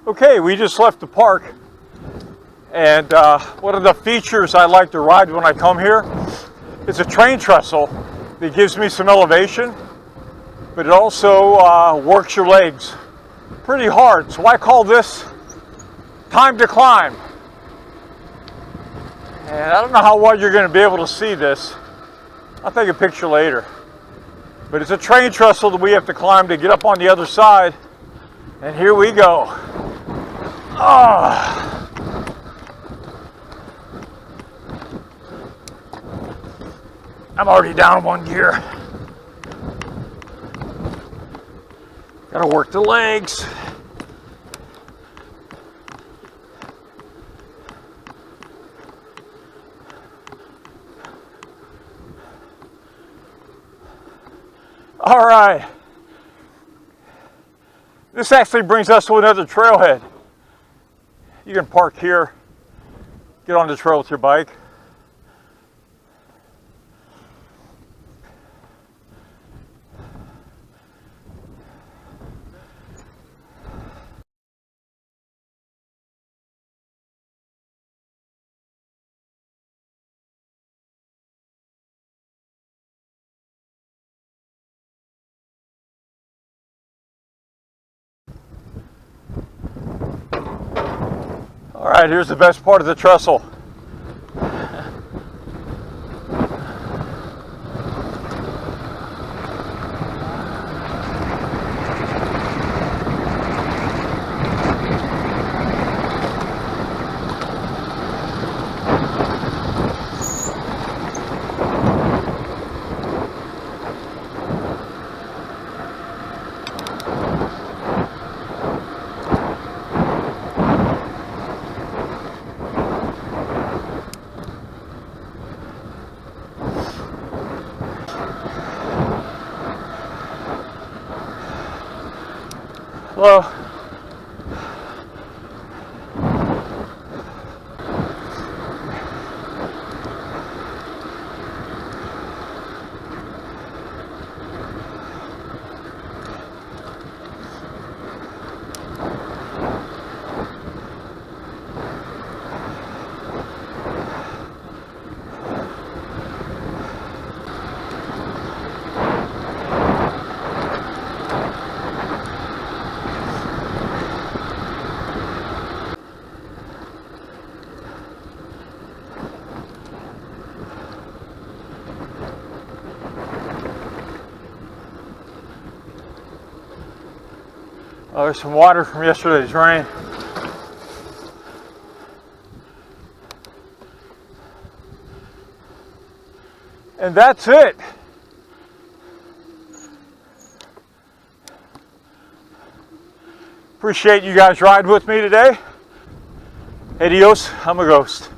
Okay, we just left the park, and one of the features I like to ride when I come here is a train trestle that gives me some elevation, but it also works your legs pretty hard. So I call this time to climb. And I don't know how well you're going to be able to see this. I'll take a picture later. But it's a train trestle that we have to climb to get up on the other side. And here we go. I'm already down one gear. Gotta work the legs. All right. This actually brings us to another trailhead. You can park here, get on the trail with your bike. All right, here's the best part of the trestle. Hello. Oh, there's some water from yesterday's rain. And that's it. Appreciate you guys riding with me today. Adios, I'm a ghost.